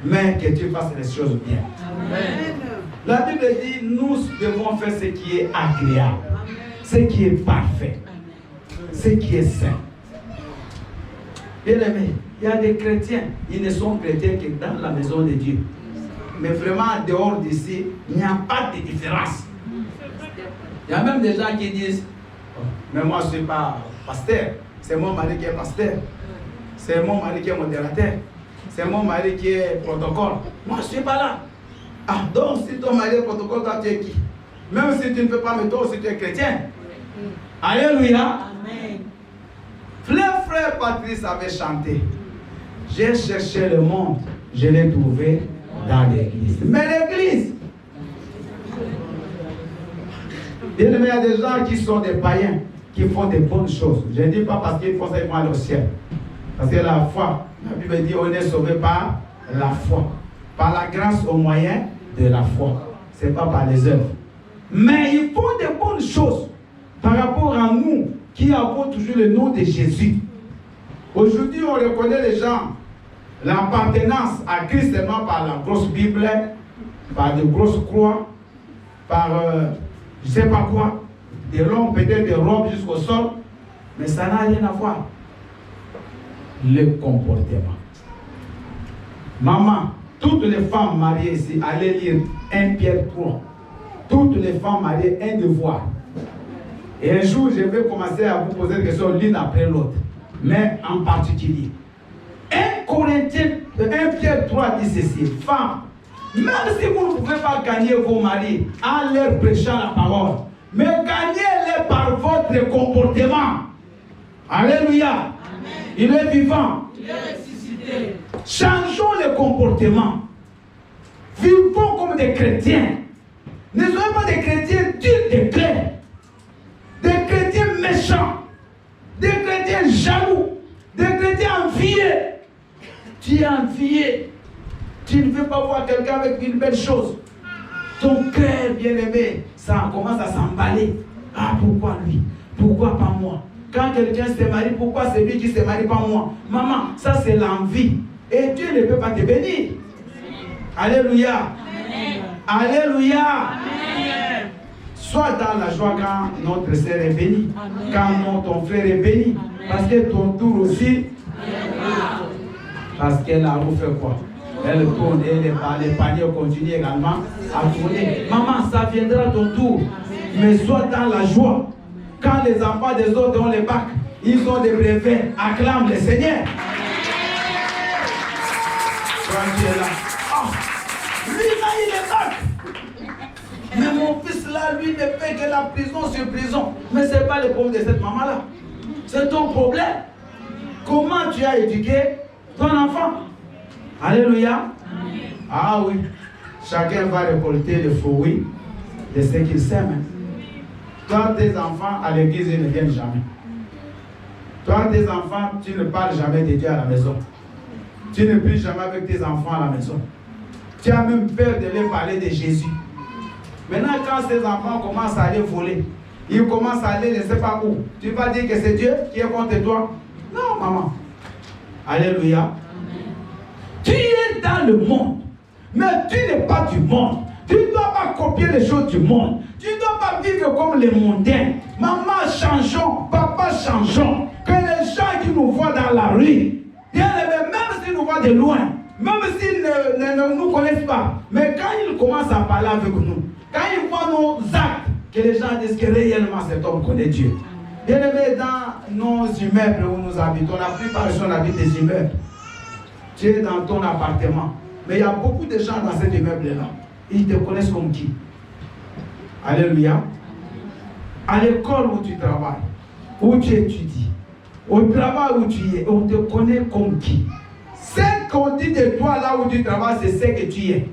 Speaker 1: mais que tu fasses les choses bien. Amen. La Bible dit, nous devons faire ce qui est agréable, ce qui est parfait, ce qui est saint. Bien aimé, il y a des chrétiens, ils ne sont chrétiens que dans la maison de Dieu. Mais vraiment, en dehors d'ici, il n'y a pas de différence. Il y a même des gens qui disent, mais moi je ne suis pas pasteur, c'est mon mari qui est pasteur, c'est mon mari qui est modérateur, c'est mon mari qui est protocole. Moi je ne suis pas là. Ah, donc si ton mari est protocole, toi tu es qui? Même si tu ne peux pas me dire si tu es chrétien. Alléluia. Amen. Frère Patrice avait chanté. J'ai cherché le monde, je l'ai trouvé dans l'église. Mais l'église, il y a des gens qui sont des païens, qui font des bonnes choses. Je ne dis pas parce qu'ils font ça, ils vont aller au ciel. Parce que la foi, la Bible dit on est sauvé par la foi. Par la grâce au moyen de la foi. Ce n'est pas par les œuvres. Mais ils font des bonnes choses. par rapport à nous qui avons toujours le nom de Jésus. Aujourd'hui, on reconnaît les gens, l'appartenance à Christ seulement par la grosse Bible, par de grosses croix, par je ne sais pas quoi, des longs, peut-être des robes jusqu'au sol, mais ça n'a rien à voir. Le comportement. Maman, toutes les femmes mariées ici, allez lire 1 Pierre 3. Toutes les femmes mariées, un devoir. Et un jour, je vais commencer à vous poser des questions l'une après l'autre. Mais en particulier, 1 Pierre 3 dit ceci, femmes, même si vous ne pouvez pas gagner vos maris en leur prêchant la parole, mais gagnez-les par votre comportement. Alléluia. Amen. Il est vivant. Il est ressuscité. Changeons le comportement. Vivons comme des chrétiens. Ne soyez pas des chrétiens durs de clés, des chrétiens méchants, des chrétiens jaloux, des chrétiens envieux. Tu es envié. Tu ne veux pas voir quelqu'un avec une belle chose. Ton cœur bien-aimé, ça commence à s'emballer. Ah, pourquoi lui? Pourquoi pas moi? Quand quelqu'un se marie, pourquoi c'est lui qui se marie pas moi? Maman, ça c'est l'envie. Et Dieu ne peut pas te bénir. Alléluia. Amen. Alléluia. Amen. Sois dans la joie quand notre sœur est bénie. Amen. Quand ton frère est béni. Amen. Parce que ton tour aussi. Amen. Parce qu'elle a fait quoi? Elle tourne et les paniers continuent également à tourner. Maman, ça viendra ton tour. Mais sois dans la joie. Quand les enfants des autres ont les bacs, ils ont des brevets, acclame le Seigneur. Toi, tu es là. Oh, lui, là, il est bac. Mais mon fils, là, lui, ne fait que la prison sur prison. Mais ce n'est pas le problème de cette maman-là. C'est ton problème. Comment tu as éduqué ton enfant? Alléluia. Amen. Ah oui. Chacun va récolter le fruit de ce qu'il sème. Toi, tes enfants, à l'église, ils ne viennent jamais. Toi, tes enfants, tu ne parles jamais de Dieu à la maison. Tu ne pries jamais avec tes enfants à la maison. Tu as même peur de leur parler de Jésus. Maintenant, quand ces enfants commencent à aller voler, ils commencent à aller, je ne sais pas où, tu vas dire que c'est Dieu qui est contre toi? Non, maman. Alléluia. Amen. Tu es dans le monde, mais tu n'es pas du monde. Tu ne dois pas copier les choses du monde. Tu ne dois pas vivre comme les mondains. Maman, changeons. Papa, changeons. Que les gens qui nous voient dans la rue, même s'ils nous voient de loin, même s'ils ne nous connaissent pas, mais quand ils commencent à parler avec nous, quand ils voient nos actes, que les gens disent que réellement cet homme connaît Dieu. Bien aimé, dans nos immeubles où nous habitons, la plupart des gens habitent des immeubles. Tu es dans ton appartement. Mais il y a beaucoup de gens dans cet immeuble-là. Ils te connaissent comme qui? Alléluia. À l'école où tu travailles, où tu étudies, au travail où tu es, on te connaît comme qui? Ce qu'on dit de toi là où tu travailles, c'est ce que tu es.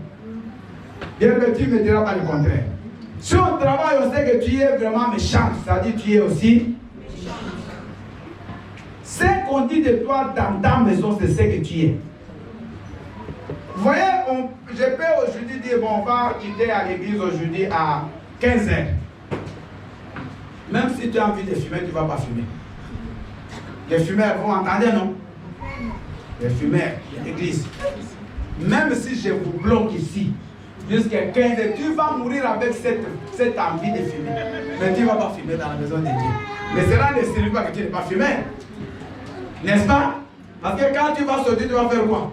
Speaker 1: Bien que tu ne me diras pas le contraire. Si on travaille, on sait que tu es vraiment méchant, c'est-à-dire que tu es aussi méchant. Ce qu'on dit de toi dans ta maison, c'est ce que tu es. Vous voyez, je peux aujourd'hui dire, bon, on va quitter à l'église aujourd'hui à 15h. Même si tu as envie de fumer, tu ne vas pas fumer. Les fumeurs, vous entendez, non? Les fumeurs, l'église. Même si je vous bloque ici, jusqu'à 15h, tu vas mourir avec cette envie de fumer. Mais tu ne vas pas fumer dans la maison de Dieu. Mais cela ne signifie pas que tu n'es pas fumeur. N'est-ce pas? Parce que quand tu vas sortir, tu vas faire quoi?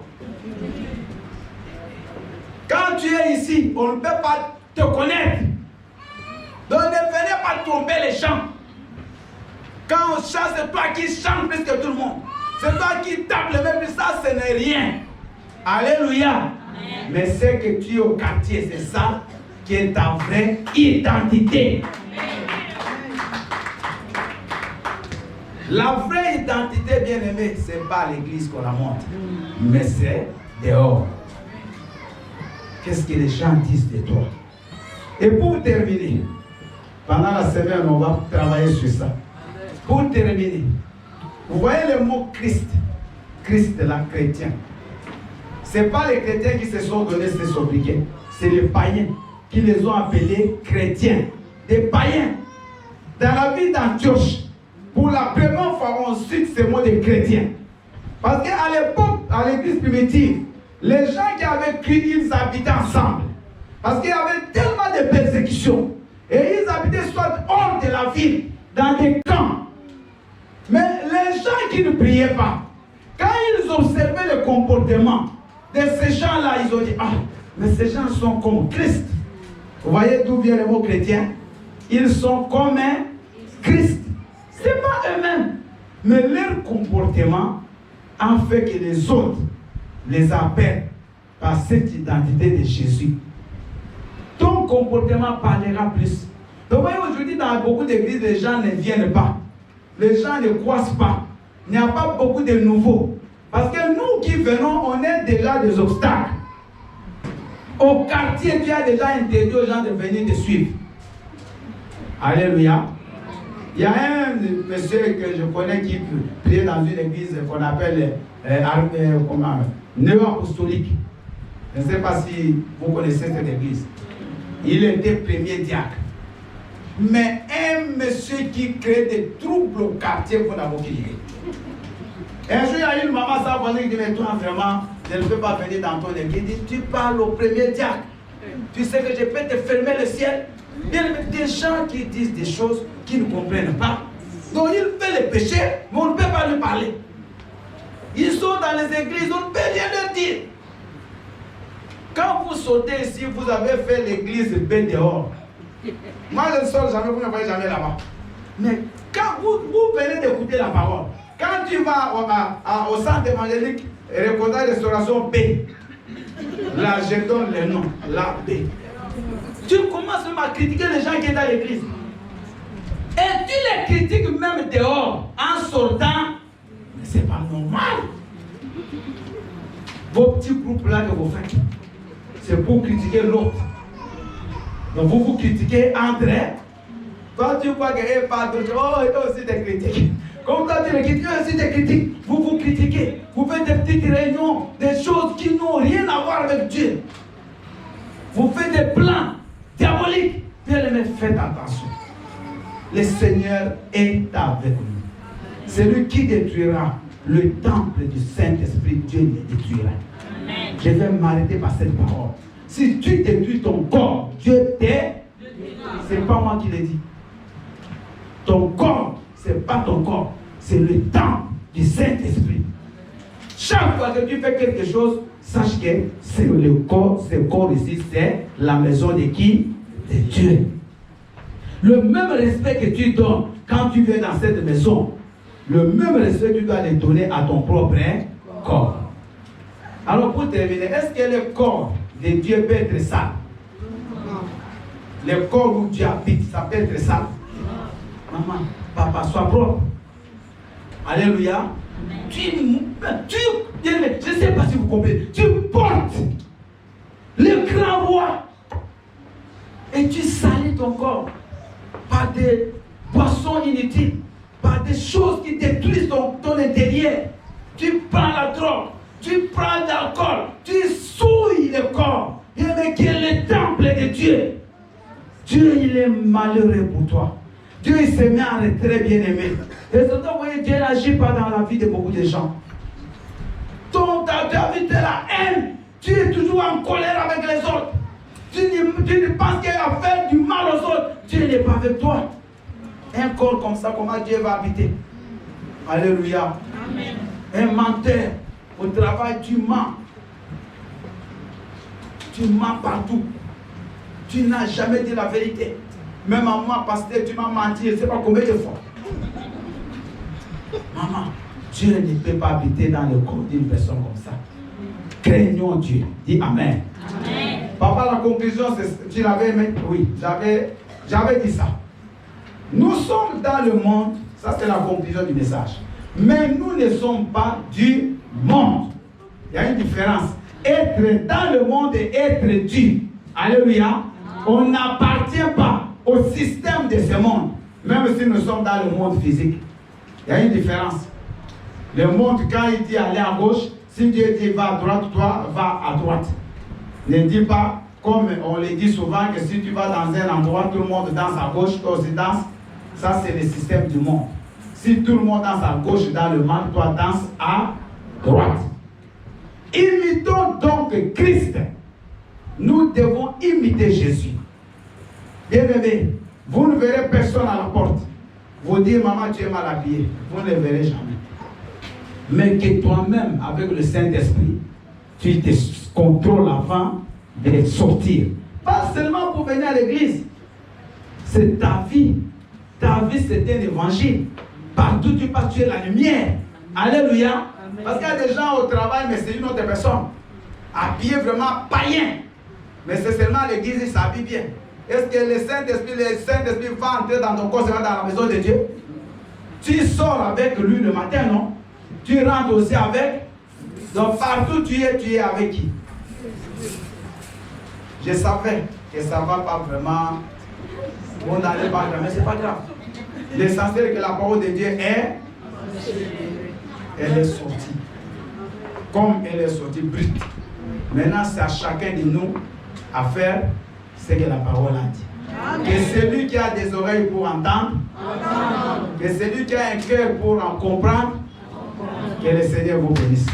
Speaker 1: Quand tu es ici, on ne peut pas te connaître. Donc ne venez pas tromper les gens. Quand on chante, c'est toi qui chantes plus que tout le monde. C'est toi qui tapes le même, ça, ce n'est rien. Alléluia. Amen. Mais ce que tu es au quartier, c'est ça qui est ta vraie identité. Amen. La vraie identité, bien aimée, ce n'est pas à l'église qu'on la montre, mais c'est dehors. Qu'est-ce que les gens disent de toi? Et pour terminer, pendant la semaine, on va travailler sur ça. Pour terminer, vous voyez le mot Christ. Christ, la chrétien. Ce n'est pas les chrétiens qui se sont donnés ces sobriquets. C'est les païens qui les ont appelés chrétiens. Des païens. dans la ville d'Antioche, pour la première fois, on cite ce mot de chrétien. Parce qu'à l'époque, à l'église primitive, les gens qui avaient cru, ils habitaient ensemble. Parce qu'il y avait tellement de persécutions. Et ils habitaient soit hors de la ville, dans des camps. Mais les gens qui ne priaient pas, quand ils observaient le comportement de ces gens-là, ils ont dit, ah, mais ces gens sont comme Christ. Vous voyez d'où vient le mot chrétien? Ils sont comme un Christ. Ce n'est pas eux-mêmes. Mais leur comportement a fait que les autres les appellent par cette identité de Jésus. Ton comportement parlera plus. Donc, vous voyez, aujourd'hui, dans beaucoup d'églises, les gens ne viennent pas. Les gens ne croisent pas. Il n'y a pas beaucoup de nouveaux. Parce que nous qui venons, on est déjà des obstacles. Au quartier, tu as déjà interdit aux gens de venir te suivre. Alléluia. Il y a un monsieur que je connais qui prie dans une église qu'on appelle néo-apostolique. Je ne sais pas si vous connaissez cette église. Il était premier diacre. Mais un monsieur qui crée des troubles au quartier, vous n'avez aucune idée. Un jour, il y a une maman, sa voisine qui dit, mais toi, vraiment, je ne peux pas venir dans ton église. Il dit, tu parles au premier diacre. Tu sais que je peux te fermer le ciel. Bien, des gens qui disent des choses qu'ils ne comprennent pas. Donc, ils font les péchés, mais on ne peut pas lui parler. Ils sont dans les églises, on ne peut rien leur dire. Quand vous sautez ici, vous avez fait l'église B dehors. Moi, je ne sors jamais, vous ne voyez jamais là-bas. Mais quand vous venez d'écouter la parole, quand tu vas au centre évangélique, Réconda Restauration B, là, je donne le nom, la B. Tu commences même à critiquer les gens qui sont dans l'église. Et tu les critiques même dehors, en sortant. Mais ce n'est pas normal. Vos petits groupes-là que vous faites, c'est pour critiquer l'autre. Donc vous vous critiquez entre eux. Toi tu vois qu'elle parle de oh, et toi aussi tu critiques. Comme toi tu les critiques, eux aussi tu critiques. Vous vous critiquez. Vous faites des petites réunions, des choses qui n'ont rien à voir avec Dieu. Vous faites des plans diaboliques. Bien-aimés, faites attention. Le Seigneur est avec nous. Celui qui détruira le temple du Saint-Esprit, Dieu le détruira. Amen. Je vais m'arrêter par cette parole. Si tu détruis ton corps, Dieu t'est. Ce n'est pas moi qui l'ai dit. Ton corps, ce n'est pas ton corps. C'est le temple du Saint-Esprit. Chaque fois que tu fais quelque chose, sache que c'est le corps, ce corps ici, c'est la maison de qui? De Dieu. Le même respect que tu donnes quand tu viens dans cette maison, le même respect que tu dois le donner à ton propre corps. Alors pour terminer, est-ce que le corps de Dieu peut être sale? Le corps où Dieu habite, ça peut être sale. Maman, papa, sois propre. Alléluia. Je ne sais pas si vous comprenez. Tu portes le grand roi et tu salis ton corps par des boissons inutiles, par des choses qui détruisent ton intérieur. Tu prends la drogue, tu prends l'alcool, tu souilles le corps. Et mais qui est le temple de Dieu. Dieu, il est malheureux pour toi. Dieu, il se met en retrait, bien aimé. Et surtout, vous voyez, Dieu n'agit pas dans la vie de beaucoup de gens. Tu as vu de la haine. Tu es toujours en colère avec les autres. Tu ne penses qu'à faire du mal aux autres. Dieu n'est pas avec toi. Un corps comme ça, comment Dieu va habiter? Alléluia. Amen. Un menteur. Au travail, tu mens. Tu mens partout. Tu n'as jamais dit la vérité. Même à moi, pasteur, tu m'as menti, je ne sais pas combien de fois. Maman, Dieu ne peut pas habiter dans le corps d'une personne comme ça. Craignons Dieu. Dis Amen. Amen. Papa, la conclusion, tu l'avais aimé? Oui, j'avais dit ça. Nous sommes dans le monde, ça c'est la conclusion du message. Mais nous ne sommes pas du monde. Il y a une différence. Être dans le monde et être Dieu. Alléluia. On n'appartient pas au système de ce monde, même si nous sommes dans le monde physique. Il y a une différence. Le monde, quand il dit aller à gauche, si Dieu dit va à droite, toi va à droite. Ne dis pas, comme on le dit souvent, que si tu vas dans un endroit, tout le monde danse à gauche, toi aussi danse. Ça, c'est le système du monde. Si tout le monde danse à gauche dans le mal, toi danse à droite. Imitons donc Christ. Nous devons imiter Jésus. Bien-aimés, vous ne verrez personne à la porte. Vous dire, maman, tu es mal habillée. Vous ne le verrez jamais. Mais que toi-même, avec le Saint-Esprit, tu te contrôles avant de sortir. Pas seulement pour venir à l'église. C'est ta vie. Ta vie, c'est un évangile. Partout tu passes, tu es la lumière. Alléluia. Amen. Parce qu'il y a des gens au travail, mais c'est une autre personne. Habillé vraiment païen. Mais c'est seulement l'église, il s'habille bien. Est-ce que le Saint-Esprit va entrer dans ton corps, dans la maison de Dieu? Tu sors avec lui le matin, non? Tu rentres aussi avec. Donc partout tu es avec qui? Je savais que ça ne va pas vraiment. On n'allait pas, mais ce n'est pas grave. L'essentiel est que la parole de Dieu elle est sortie. Comme elle est sortie brute. Maintenant, c'est à chacun de nous à faire ce que la parole a dit. Amen. Que celui qui a des oreilles pour entendre, que celui qui a un cœur pour en comprendre, que le Seigneur vous bénisse.